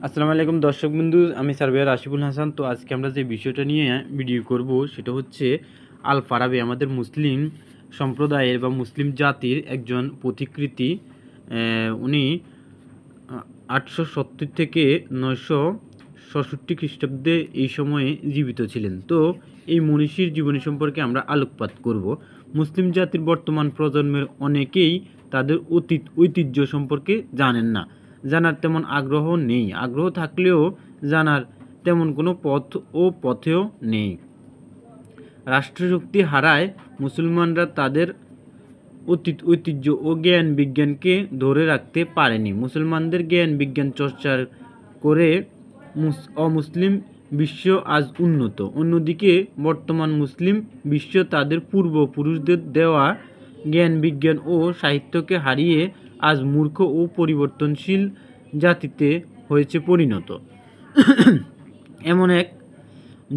আসসালামু আলাইকুম দর্শক বন্ধু, আমি সার্ভেয়ার আশিফুল হাসান। তো আজকে আমরা যে বিষয়টা নিয়ে ভিডিও করব সেটা হচ্ছে আল ফারাবি আমাদের মুসলিম সম্প্রদায়ের বা মুসলিম জাতির একজন প্রতিকৃতি। উনি 870 থেকে 967 খ্রিস্টাব্দে এই সময়ে জীবিত ছিলেন। তো এই মনীষীর জীবনী সম্পর্কে আমরা আলোকপাত করব। মুসলিম জাতির বর্তমান প্রজন্মের অনেকেই তাদের ঐতিহ্য সম্পর্কে জানেন না, জানার তেমন আগ্রহ নেই। আগ্রহ থাকলেও জানার তেমন কোনো পথেও নেই। রাষ্ট্রশক্তি হারায় মুসলমানরা তাদের ঐতিহ্য ও জ্ঞান বিজ্ঞানকে ধরে রাখতে পারেনি। মুসলমানদের জ্ঞান বিজ্ঞান চর্চার করে অমুসলিম বিশ্ব আজ উন্নত। অন্যদিকে বর্তমান মুসলিম বিশ্ব তাদের পূর্বপুরুষদের দেওয়া জ্ঞান বিজ্ঞান ও সাহিত্যকে হারিয়ে আজ মূর্খ ও পরিবর্তনশীল জাতিতে হয়েছে পরিণত। এমন এক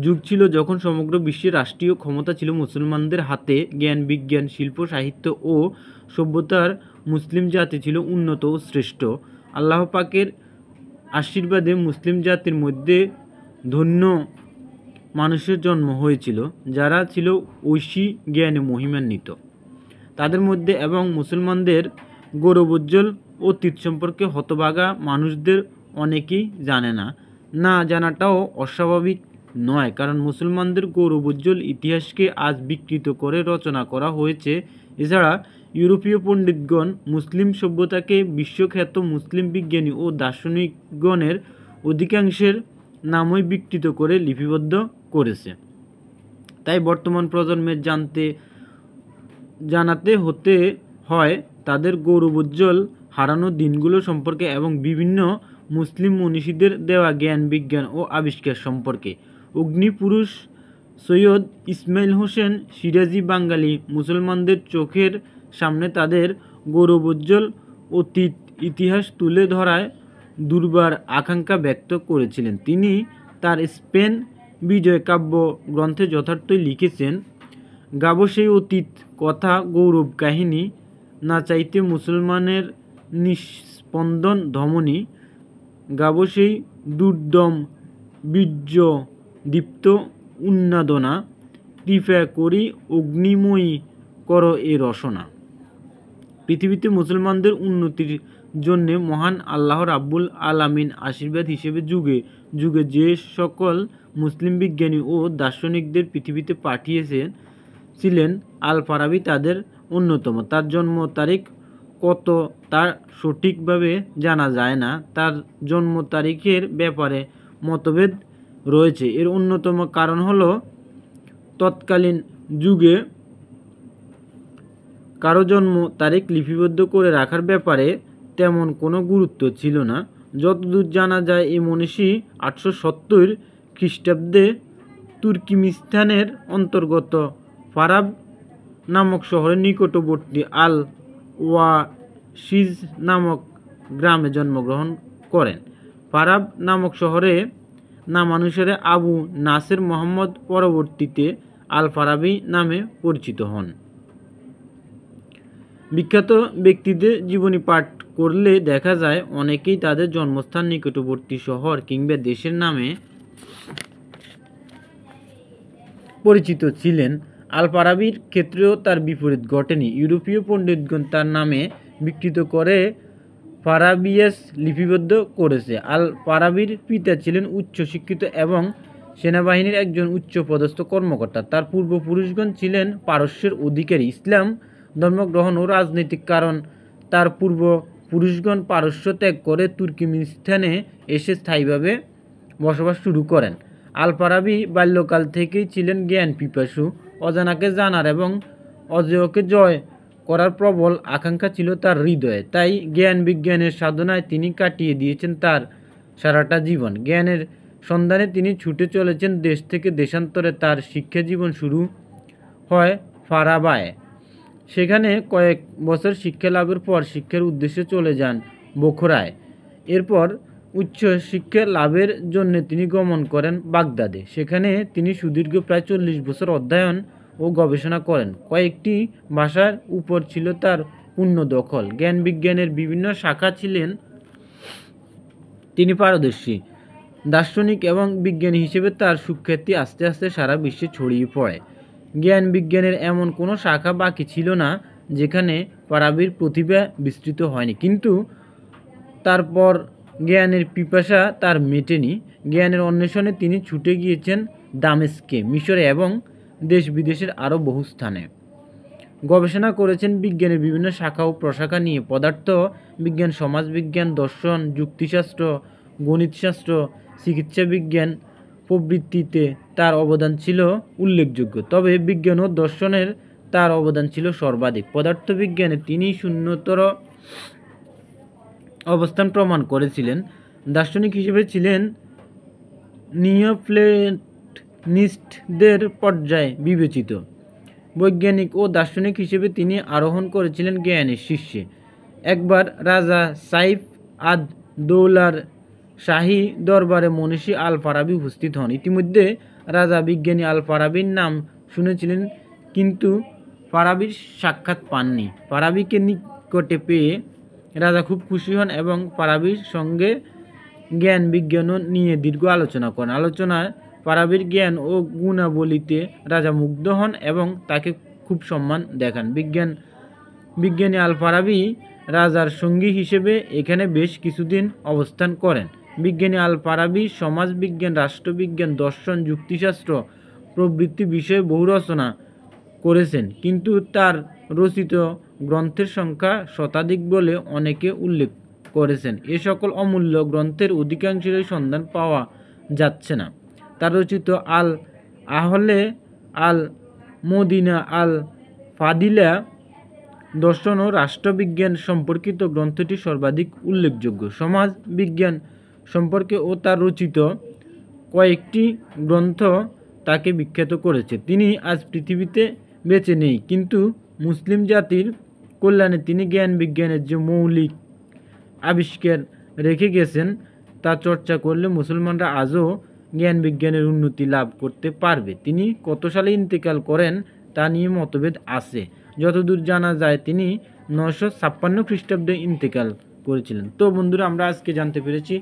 যুগ ছিল যখন সমগ্র বিশ্বের রাষ্ট্রীয় ক্ষমতা ছিল মুসলমানদের হাতে। জ্ঞান বিজ্ঞান শিল্প সাহিত্য ও সভ্যতার মুসলিম জাতি ছিল উন্নত ও শ্রেষ্ঠ। আল্লাহ পাকের আশীর্বাদে মুসলিম জাতির মধ্যে ধন্য মানুষের জন্ম হয়েছিল, যারা ছিল ঐশী জ্ঞানে মহিমান্বিত। তাদের মধ্যে এবং মুসলমানদের গৌরবোজ্জ্বল অতীত সম্পর্কে হতভাগা মানুষদের অনেকেই জানে না। না জানাটাও অস্বাভাবিক নয়, কারণ মুসলমানদের গৌরবোজ্জ্বল ইতিহাসকে আজ বিকৃত করে রচনা করা হয়েছে। এছাড়া ইউরোপীয় পণ্ডিতগণ মুসলিম সভ্যতাকে বিশ্বখ্যাত মুসলিম বিজ্ঞানী ও দার্শনিকগণের অধিকাংশের নামই বিকৃত করে লিপিবদ্ধ করেছে। তাই বর্তমান প্রজন্মের জানাতে হতে হয় তাদের গৌরবোজ্জ্বল হারানো দিনগুলো সম্পর্কে এবং বিভিন্ন মুসলিম মনীষীদের দেওয়া জ্ঞান বিজ্ঞান ও আবিষ্কার সম্পর্কে। অগ্নিপুরুষ সৈয়দ ইসমাইল হোসেন সিরাজি বাঙালি মুসলমানদের চোখের সামনে তাদের গৌরবোজ্জ্বল অতীত ইতিহাস তুলে ধরায় দুর্বার আকাঙ্ক্ষা ব্যক্ত করেছিলেন। তিনি তার স্পেন বিজয় কাব্য গ্রন্থে যথার্থই লিখেছেন, গাবো সেই অতীত কথা গৌরব কাহিনী, না চাইতে মুসলমানের নিস্পন্দন ধমনী, গাবো সেই দুর্দম বীর্য দীপ্ত উন্মাদনা, কৃপা করি অগ্নিময়ী কর এ রসনা। পৃথিবীতে মুসলমানদের উন্নতির জন্য মহান আল্লাহ রাব্বুল আলামিন আশীর্বাদ হিসেবে যুগে যুগে যে সকল মুসলিম বিজ্ঞানী ও দার্শনিকদের পৃথিবীতে ছিলেন, আল ফারাবি তাদের অন্যতম। তার জন্ম তারিখ কত তা সঠিকভাবে জানা যায় না। তার জন্ম তারিখের ব্যাপারে মতভেদ রয়েছে। এর অন্যতম কারণ হলো তৎকালীন যুগে কারো জন্ম তারিখ লিপিবদ্ধ করে রাখার ব্যাপারে তেমন কোনো গুরুত্ব ছিল না। যতদূর জানা যায় এই মনীষী 870 খ্রিস্টাব্দে তুর্কিমিস্তানের অন্তর্গত ফারাব নামক শহরের নিকটবর্তী আল ওয়াশিজ নামক গ্রামে জন্মগ্রহণ করেন। ফারাব নামক শহরে নামানুসারে আবু নাসের মোহাম্মদ পরবর্তীতে আল ফারাবি নামে পরিচিত হন। বিখ্যাত ব্যক্তিদের জীবনী পাঠ করলে দেখা যায় অনেকেই তাদের জন্মস্থান নিকটবর্তী শহর কিংবা দেশের নামে পরিচিত ছিলেন। আল ফারাবির ক্ষেত্রেও তার বিপরীত ঘটেনি। ইউরোপীয় পণ্ডিতগণ তার নামে বিকৃত করে ফারাবিয়াস লিপিবদ্ধ করেছে। আল ফারাবির পিতা ছিলেন উচ্চশিক্ষিত এবং সেনাবাহিনীর একজন উচ্চপদস্থ কর্মকর্তা। তার পূর্বপুরুষগণ ছিলেন পারস্যের অধিকারী। ইসলাম ধর্মগ্রহণ ও রাজনৈতিক কারণ তার পূর্বপুরুষগণ পারস্য ত্যাগ করে তুর্কিমিস্তানে এসে স্থায়ীভাবে বসবাস শুরু করেন। আল ফারাবি বাল্যকাল থেকেই ছিলেন জ্ঞান পিপাসু। অজানাকে জানার এবং অজেয়কে জয় করার প্রবল আকাঙ্ক্ষা ছিল তার হৃদয়ে। তাই জ্ঞান বিজ্ঞানের সাধনায় তিনি কাটিয়ে দিয়েছেন তার সারাটা জীবন। জ্ঞানের সন্ধানে তিনি ছুটে চলেছেন দেশ থেকে দেশান্তরে। তার শিক্ষা জীবন শুরু হয় ফারাবায়। সেখানে কয়েক বছর শিক্ষা লাভের পর শিক্ষার উদ্দেশ্যে চলে যান বোখরায়। এরপর উচ্চ শিক্ষা লাভের জন্য তিনি গমন করেন বাগদাদে। সেখানে তিনি সুদীর্ঘ প্রায় 40 বছর অধ্যয়ন ও গবেষণা করেন। কয়েকটি ভাষার উপর ছিল তার পূর্ণ দখল। জ্ঞান বিজ্ঞানের বিভিন্ন শাখা ছিলেন তিনি পারদর্শী দার্শনিক এবং বিজ্ঞানী হিসেবে তার সুখ্যাতি আস্তে আস্তে সারা বিশ্বে ছড়িয়ে পড়ে। জ্ঞান বিজ্ঞানের এমন কোনো শাখা বাকি ছিল না যেখানে ফারাবির প্রতিভা বিস্তৃত হয়নি। কিন্তু তারপর জ্ঞানের পিপাসা তার মেটেনি। জ্ঞানের অন্বেষণে তিনি ছুটে গিয়েছেন দামেস্কে, মিশরে এবং দেশ বিদেশের আরও বহু স্থানে। গবেষণা করেছেন বিজ্ঞানের বিভিন্ন শাখা ও প্রশাখা নিয়ে। পদার্থ বিজ্ঞান, সমাজবিজ্ঞান, দর্শন, যুক্তিশাস্ত্র, গণিতশাস্ত্র, চিকিৎসা বিজ্ঞান প্রভৃতিতে তার অবদান ছিল উল্লেখযোগ্য। তবে বিজ্ঞান ও দর্শনের তার অবদান ছিল সর্বাধিক। পদার্থবিজ্ঞানে তিনি শূন্যতর অবস্থান প্রমাণ করেছিলেন। দার্শনিক হিসেবে ছিলেন নিওপ্লেটনিস্টদের পর্যায়ে বিবেচিত। বৈজ্ঞানিক ও দার্শনিক হিসেবে তিনি আরোহণ করেছিলেন জ্ঞানের শীর্ষে। একবার রাজা সাইফ আদ দৌলার শাহী দরবারে মনীষী আল ফারাবি উপস্থিত হন। ইতিমধ্যে রাজা বিজ্ঞানী আল ফারাবির নাম শুনেছিলেন, কিন্তু ফারাবির সাক্ষাৎ পাননি। ফারাবিকে নিকটে পেয়ে রাজা খুব খুশি হন এবং ফারাবির সঙ্গে জ্ঞান বিজ্ঞান নিয়ে দীর্ঘ আলোচনা করেন। আলোচনায় ফারাবির জ্ঞান ও গুণাবলীতে রাজা মুগ্ধ হন এবং তাকে খুব সম্মান দেখান। বিজ্ঞানী আল ফারাবি রাজার সঙ্গী হিসেবে এখানে বেশ কিছুদিন অবস্থান করেন। বিজ্ঞানী আল ফারাবি সমাজবিজ্ঞান, রাষ্ট্রবিজ্ঞান, দর্শন, যুক্তিশাস্ত্র প্রভৃতি বিষয়ে বহু রচনা করেছেন, কিন্তু তার রচিত গ্রন্থের সংখ্যা শতাধিক বলে অনেকে উল্লেখ করেছেন। এ সকল অমূল্য গ্রন্থের অধিকাংশেরই সন্ধান পাওয়া যাচ্ছে না। তার রচিত আল আহলে আল মদিনা, আল ফাদিলা দর্শন ও রাষ্ট্রবিজ্ঞান সম্পর্কিত গ্রন্থটি সর্বাধিক উল্লেখযোগ্য। সমাজ বিজ্ঞান সম্পর্কে ও তার রচিত কয়েকটি গ্রন্থ তাকে বিখ্যাত করেছে। তিনি আজ পৃথিবীতে বেঁচে নেই, কিন্তু মুসলিম জাতির কল্যাণে তিনি জ্ঞান বিজ্ঞানের যে মৌলিক আবিষ্কার রেখে গেছেন তা চর্চা করলে মুসলমানরা আজও জ্ঞান বিজ্ঞানের উন্নতি লাভ করতে পারবে। তিনি কত সালে ইন্তেকাল করেন তা নিয়ে মতভেদ আছে। যতদূর জানা যায় তিনি 956 খ্রিস্টাব্দে ইন্তেকাল করেছিলেন। তো বন্ধুরা, আমরা আজকে জানতে পেরেছি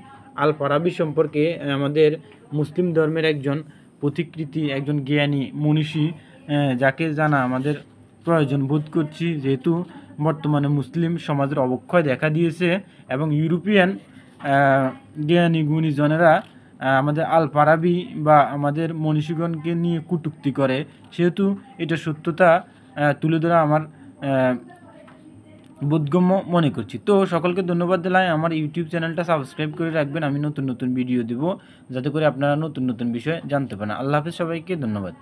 আল ফারাবি সম্পর্কে, আমাদের মুসলিম ধর্মের একজন পথিকৃতী, একজন জ্ঞানী মনীষী, যাকে জানা আমাদের প্রয়োজন বোধ করছি, যেহেতু বর্তমানে মুসলিম সমাজের অবক্ষয় দেখা দিয়েছে এবং ইউরোপিয়ান জ্ঞানী গুণীজনেরা আমাদের আল ফারাবি বা আমাদের মনীষীগণকে নিয়ে কটূক্তি করে, সেহেতু এটা সত্যতা তুলে ধরা আমার বোধগম্য মনে করছি। তো সকলকে ধন্যবাদ দিলাই। আমার ইউটিউব চ্যানেলটা সাবস্ক্রাইব করে রাখবেন। আমি নতুন নতুন ভিডিও দেব, যাতে করে আপনারা নতুন নতুন বিষয় জানতে পারেন। আল্লাহ হাফেজ, সবাইকে ধন্যবাদ।